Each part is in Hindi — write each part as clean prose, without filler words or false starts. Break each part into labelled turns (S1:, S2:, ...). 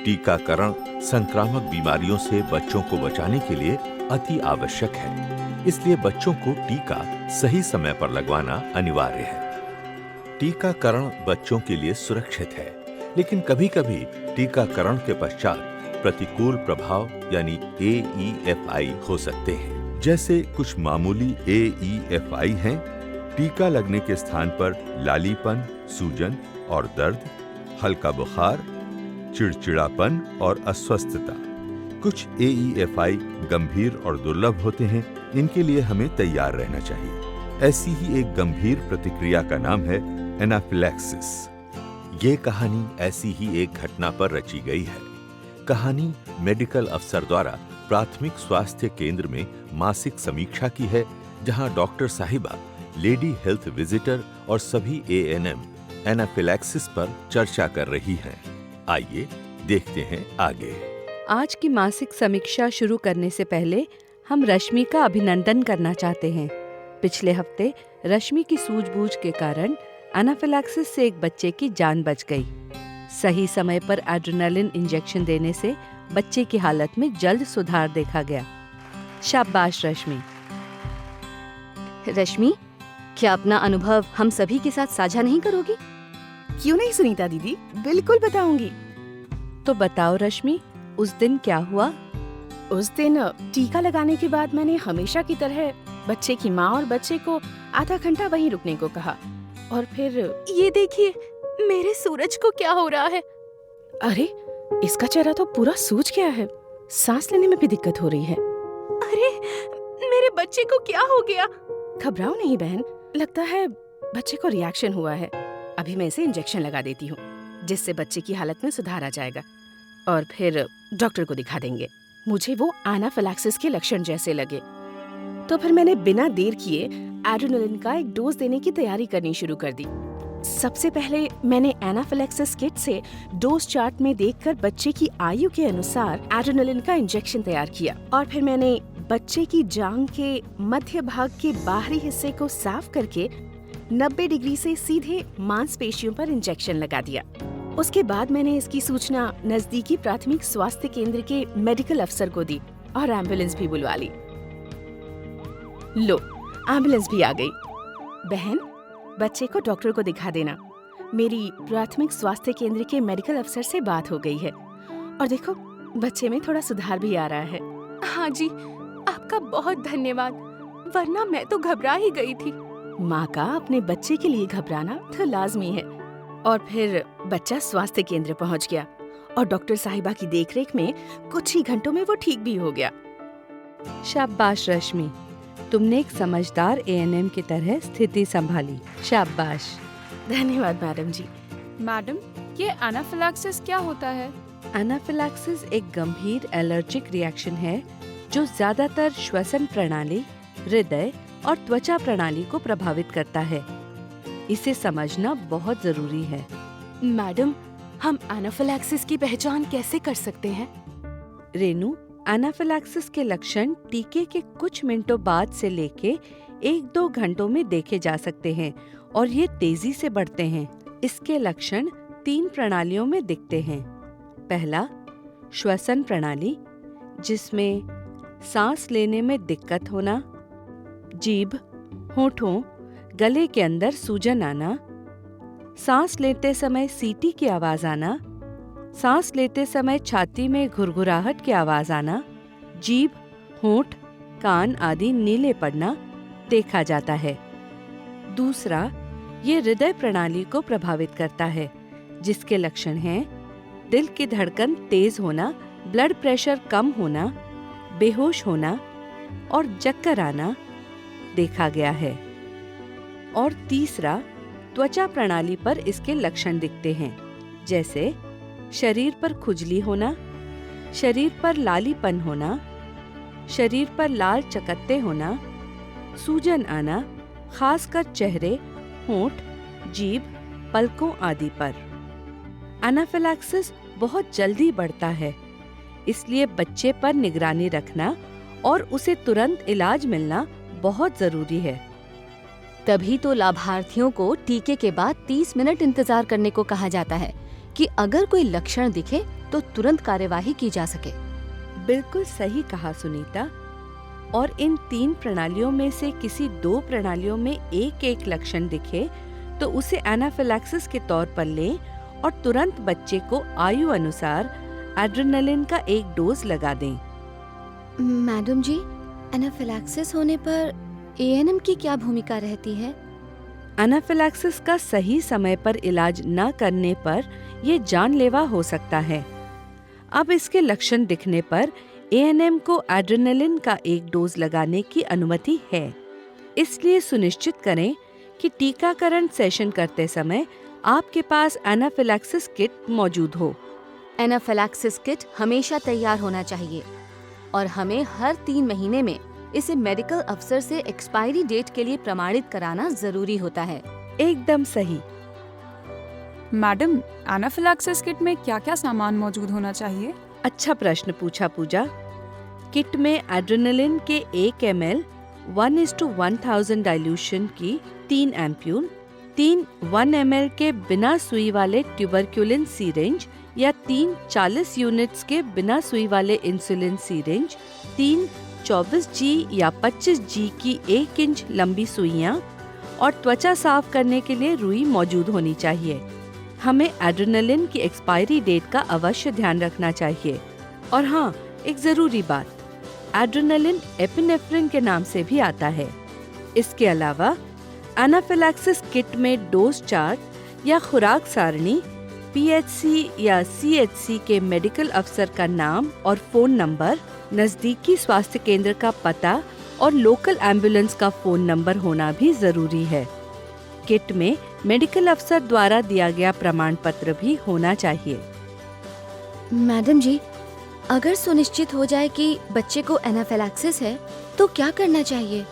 S1: टीकाकरण संक्रामक बीमारियों से बच्चों को बचाने के लिए अति आवश्यक है। इसलिए बच्चों को टीका सही समय पर लगवाना अनिवार्य है। टीकाकरण बच्चों के लिए सुरक्षित है, लेकिन कभी-कभी टीकाकरण के पश्चात प्रतिकूल प्रभाव यानी AEFI हो सकते हैं। जैसे कुछ मामूली AEFI हैं, टीका लगने के स्थान पर लालीपन, सूजन और दर्द, हल्का बुखार, चिड़चिड़ापन और अस्वस्थता। कुछ AEFI गंभीर और दुर्लभ होते हैं, इनके लिए हमें तैयार रहना चाहिए। ऐसी ही एक गंभीर प्रतिक्रिया का नाम है एनाफिलैक्सिस। ये कहानी ऐसी ही एक घटना पर रची गई है। कहानी मेडिकल अफसर द्वारा प्राथमिक स्वास्थ्य केंद्र में मासिक समीक्षा की है, जहां डॉक्टर साहिबा लेडी हेल्थ विजिटर और सभी ANM एनाफिलैक्सिस पर चर्चा कर रही हैं। आइए देखते हैं आगे।
S2: आज की मासिक समीक्षा शुरू करने से पहले हम रश्मि का अभिनंदन करना चाहते हैं। पिछले हफ्ते रश्मि की सूझबूझ के कारण एनाफिलैक्सिस से एक बच्चे की जान बच गई। सही समय पर एड्रेनालिन इंजेक्शन देने से बच्चे की हालत में जल्द सुधार देखा गया। शाबाश रश्मि।
S3: रश्मि, क्या अपना अनुभव हम सभी के साथ साझा नहीं करोगी?
S4: क्यों नहीं सुनीता दीदी, बिल्कुल बताऊंगी।
S2: तो बताओ रश्मि, उस दिन क्या हुआ?
S4: उस दिन टीका लगाने के बाद मैंने हमेशा की तरह बच्चे की माँ और बच्चे को आधा घंटा वहीं रुकने को कहा, और फिर
S5: ये देखिए, मेरे सूरज को क्या हो रहा है?
S4: अरे, इसका चेहरा तो पूरा सूज गया है। सांस लेने में भी दिक्कत हो रही है।
S5: अरे, मेरे बच्चे को क्या हो गया?
S4: घबराओ नहीं बहन, लगता है बच्चे को रिएक्शन हुआ है। अभी मैं इसे इंजेक्शन लगा देती हूँ, जिससे बच्चे की हालत में सुधार आ जाएगा, और फिर डॉक्टर को दिखा देंगे। मुझे वो एनाफिलैक्सिस के लक्षण जैसे लगे, तो फिर मैंने बिना देर किए एड्रेनालिन का एक डोज देने की तैयारी करनी शुरू कर दी। सबसे पहले मैंने एनाफिलैक्सिस किट से डोज चार्ट में देखकर बच्चे की आयु के अनुसार एड्रेनालिन का इंजेक्शन तैयार किया, और फिर मैंने बच्चे की जांघ के मध्य भाग के बाहरी हिस्से को साफ करके 90 डिग्री से सीधे मांसपेशियों पर इंजेक्शन लगा दिया। उसके बाद मैंने इसकी सूचना नजदीकी प्राथमिक स्वास्थ्य केंद्र के मेडिकल अफसर को दी और एम्बुलेंस भी बुलवा ली। लो, एम्बुलेंस भी आ गई। बहन, बच्चे को डॉक्टर को दिखा देना। मेरी प्राथमिक स्वास्थ्य केंद्र के मेडिकल अफसर से बात हो गई है, और देखो, बच्चे में थोड़ा सुधार भी आ रहा है।
S5: हाँ जी, आपका बहुत धन्यवाद, वरना मैं तो घबरा ही गई थी।
S4: माँ का अपने बच्चे के लिए घबराना तो लाजमी है। और फिर बच्चा स्वास्थ्य केंद्र पहुँच गया, और डॉक्टर साहिबा की देखरेख में कुछ ही घंटों में वो ठीक भी हो गया।
S2: शाबाश रश्मि, तुमने एक समझदार ANM की तरह स्थिति संभाली। शाबाश।
S4: धन्यवाद मैडम जी।
S5: मैडम, ये एनाफिलैक्सिस क्या होता है?
S2: एनाफिलैक्सिस एक गंभीर एलर्जिक रिएक्शन है जो ज्यादातर श्वसन प्रणाली, हृदय और त्वचा प्रणाली को प्रभावित करता है। इसे समझना बहुत जरूरी है।
S5: मैडम, हम एनाफिलैक्सिस की पहचान कैसे कर सकते हैं?
S2: रेनू, एनाफिलैक्सिस के लक्षण टीके के कुछ मिनटों बाद से लेके 1-2 घंटों में देखे जा सकते हैं, और ये तेजी से बढ़ते हैं। इसके लक्षण 3 प्रणालियों में दिखते हैं। पहला, श्वसन प्रणाली, जिसमें सांस लेने में दिक्कत होना, जीभ, होठों, गले के अंदर सूजन आना, सांस लेते समय सीटी की आवाज आना, सांस लेते समय छाती में घुरघुराहट की आवाज आना, जीभ, होंठ, कान आदि नीले पड़ना देखा जाता है। दूसरा, ये हृदय प्रणाली को प्रभावित करता है, जिसके लक्षण हैं दिल की धड़कन तेज होना, ब्लड प्रेशर कम होना, बेहोश होना और चक्कर आना देखा गया है। और तीसरा, त्वचा प्रणाली पर इसके लक्षण दिखते हैं, जैसे शरीर पर खुजली होना, शरीर पर लालीपन होना, शरीर पर लाल चकत्ते होना, सूजन आना, खासकर चेहरे, होंठ, जीभ, पलकों आदि पर। एनाफिलैक्सिस बहुत जल्दी बढ़ता है, इसलिए बच्चे पर निगरानी रखना और उसे तुरंत इलाज मिलना बहुत जरूरी है।
S3: तभी तो लाभार्थियों को टीके के बाद 30 मिनट इंतजार करने को कहा जाता है कि अगर कोई लक्षण दिखे तो तुरंत कार्यवाही की जा सके।
S2: बिल्कुल सही कहा सुनीता। और इन 3 प्रणालियों में से किसी 2 प्रणालियों में एक एक लक्षण दिखे तो उसे एनाफिलैक्सिस के तौर पर लें और तुरंत बच्चे को आयु अनुसार एड्रेनलिन का एक डोज लगा दें।
S3: मैडम जी, एनाफिलैक्सिस होने पर एएनएम की क्या भूमिका रहती है?
S2: एनाफिलैक्सिस का सही समय पर इलाज न करने पर यह जानलेवा हो सकता है। अब इसके लक्षण दिखने पर एएनएम को एड्रेनलिन का एक डोज लगाने की अनुमति है। इसलिए सुनिश्चित करें कि टीकाकरण सेशन करते समय आपके पास एनाफिलैक्सिस किट मौजूद हो।
S3: एनाफिलैक्सिस किट हमेशा तैयार होना चाहिए और हमें हर 3 महीने में इसे मेडिकल अफसर से एक्सपायरी डेट के लिए प्रमाणित कराना जरूरी होता है।
S2: एकदम सही।
S6: मैडम, एनाफिलैक्सिस किट में क्या-क्या सामान मौजूद होना चाहिए?
S2: अच्छा प्रश्न पूछा पूजा। किट में एड्रेनलिन के 1 ml 1:1000 डाइल्यूशन की 3 एम्प्यूल, 3 1 ml के बिना सुई वाले ट्यूबरक्यूलिन सीरेंज या 3 40 यूनिट्स के बिना सुई वाले इंसुलिन सीरेंज, 3 24G या 25G की 1 इंच लंबी सुइयां और त्वचा साफ करने के लिए रुई मौजूद होनी चाहिए। हमें एड्रेनलिन की एक्सपायरी डेट का अवश्य ध्यान रखना चाहिए। और हाँ, एक जरूरी बात, एड्रेनलिन एपिनेफ्रिन के नाम से भी आता है। इसके अलावा एनाफिलैक्सिस किट में डोज चार्ट या खुराक सारणी, PHC या CHC के मेडिकल अफसर का नाम और फोन नंबर, नजदीकी स्वास्थ्य केंद्र का पता और लोकल एम्बुलेंस का फोन नंबर होना भी जरूरी है। किट में मेडिकल अफसर द्वारा दिया गया प्रमाण पत्र भी होना चाहिए।
S3: मैडम जी, अगर सुनिश्चित हो जाए कि बच्चे को एनाफिलैक्सिस है तो क्या करना चाहिए?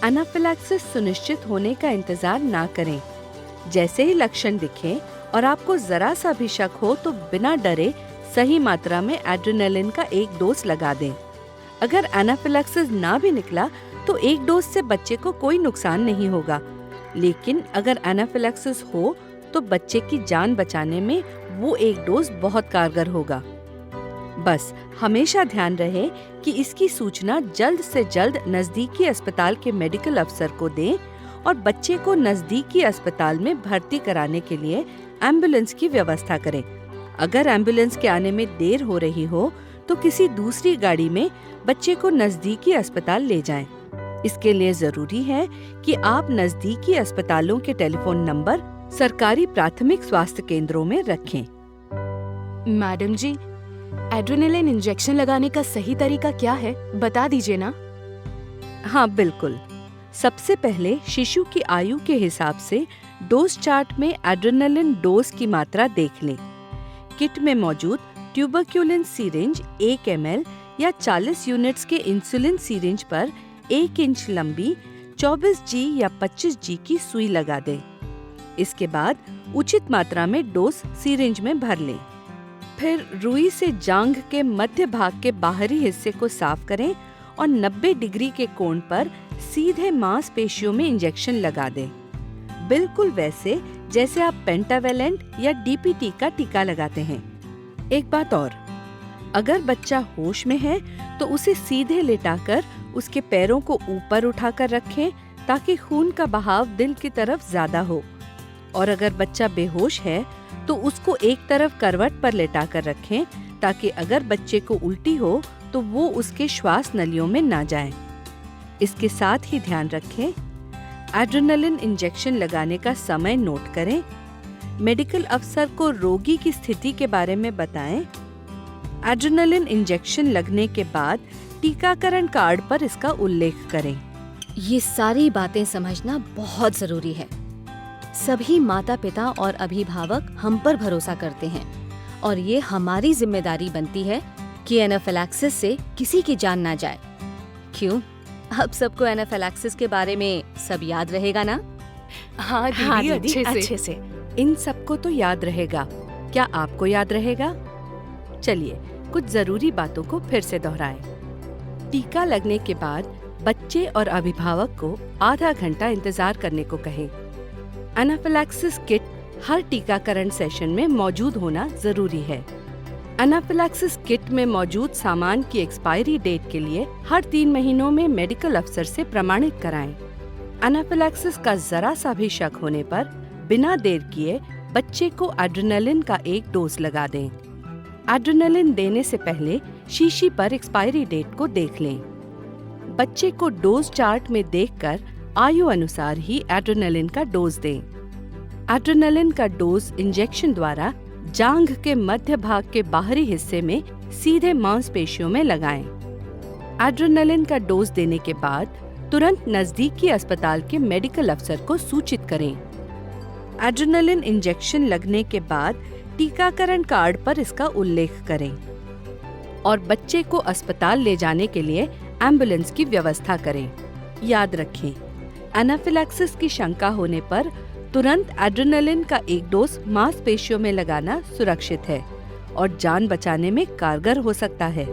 S2: एनाफिलैक्सिस सुनिश्चित होने का इंतजार ना करें। जैसे ही लक्षण दिखें और आपको जरा सा भी शक हो तो बिना डरे सही मात्रा में एड्रेनलिन का एक डोज लगा दें। अगर एनाफिलैक्सिस ना भी निकला तो एक डोज से बच्चे को कोई नुकसान नहीं होगा, लेकिन अगर एनाफिलैक्सिस हो तो बच्चे की जान बचाने में वो एक डोज बहुत कारगर होगा। बस हमेशा ध्यान रहे कि इसकी सूचना जल्द से जल्द नजदीकी अस्पताल के मेडिकल अफसर को दें और बच्चे को नजदीकी अस्पताल में भर्ती कराने के लिए एम्बुलेंस की व्यवस्था करें। अगर एम्बुलेंस के आने में देर हो रही हो तो किसी दूसरी गाड़ी में बच्चे को नजदीकी अस्पताल ले जाएं। इसके लिए जरूरी है कि आप नजदीकी अस्पतालों के टेलीफोन नंबर सरकारी प्राथमिक स्वास्थ्य केंद्रों में रखें।
S5: मैडम जी, एड्रेनलिन इंजेक्शन लगाने का सही तरीका क्या है, बता दीजिए ना।
S2: हाँ बिल्कुल। सबसे पहले शिशु की आयु के हिसाब से डोज चार्ट में एड्रेनलिन डोज की मात्रा देख लें। किट में मौजूद ट्यूबरक्यूलिन सीरेंज 1 ml या 40 यूनिट्स के इंसुलिन सीरेंज पर 1 इंच लंबी 24G या 25G की सुई लगा दें। इसके बाद उचित मात्रा में डोज सीरेंज में भर लें। फिर रुई से जांघ के मध्य भाग के बाहरी हिस्से को साफ करें और 90 डिग्री के कोण पर सीधे मांसपेशियों में इंजेक्शन लगा दें, बिल्कुल वैसे जैसे आप पेंटावेलेंट या DPT का टीका लगाते हैं। एक बात और, अगर बच्चा होश में है तो उसे सीधे लेटाकर उसके पैरों को ऊपर उठाकर रखें ताकि खून का बहाव दिल की तरफ ज्यादा हो। और अगर बच्चा बेहोश है तो उसको एक तरफ करवट पर लेटाकर रखें ताकि अगर बच्चे को उल्टी हो तो वो उसके श्वास नलियों में ना जाए। इसके साथ ही ध्यान रखें, एड्रेनलिन इंजेक्शन लगाने का समय नोट करें, मेडिकल अफसर को रोगी की स्थिति के बारे में बताएं। एड्रेनलिन इंजेक्शन लगने के बाद टीकाकरण कार्ड पर इसका उल्लेख करें।
S3: ये सारी बातें समझना बहुत जरूरी है। सभी माता पिता और अभिभावक हम पर भरोसा करते हैं और ये हमारी जिम्मेदारी बनती है कि एनाफिलैक्सिस से किसी की जान ना जाए। क्यों? अब सबको एनाफिलैक्सिस के बारे में सब याद रहेगा ना?
S5: हाँ
S4: हाँ
S5: दीदी,
S4: दीदी,
S5: अच्छे से।
S2: इन सबको तो याद रहेगा। क्या आपको याद रहेगा? चलिए कुछ जरूरी बातों को फिर से दोहराएं। टीका लगने के बाद बच्चे और अभिभावक को आधा घंटा इंतजार करने को कहें। एनाफिलैक्सिस किट हर टीकाकरण सेशन में मौजूद होना जरूरी है। एनाफिलैक्सिस किट में मौजूद सामान की एक्सपायरी डेट के लिए हर 3 महीनों में मेडिकल अफसर से प्रमाणित कराएं। एनाफिलैक्सिस का जरा सा भी शक होने पर बिना देर किए बच्चे को एड्रेनालिन का एक डोज लगा दें। एड्रेनालिन देने से पहले शीशी पर एक्सपायरी डेट को देख लें। बच्चे को डोज चार्ट में देखकर आयु अनुसार ही एड्रेनालिन का डोज दें। एड्रेनालिन का डोज इंजेक्शन द्वारा जांघ के मध्य भाग के बाहरी हिस्से में सीधे मांसपेशियों में लगाएं। एड्रेनालिन का डोज देने के बाद तुरंत नजदीकी अस्पताल के मेडिकल अफसर को सूचित करें। एड्रेनालिन इंजेक्शन लगने के बाद टीकाकरण कार्ड पर इसका उल्लेख करें और बच्चे को अस्पताल ले जाने के लिए एम्बुलेंस की व्यवस्था करें। याद रखें, एनाफिलैक्सिस की शंका होने पर तुरंत एड्रेनालिन का एक डोज मांसपेशियों में लगाना सुरक्षित है और जान बचाने में कारगर हो सकता है।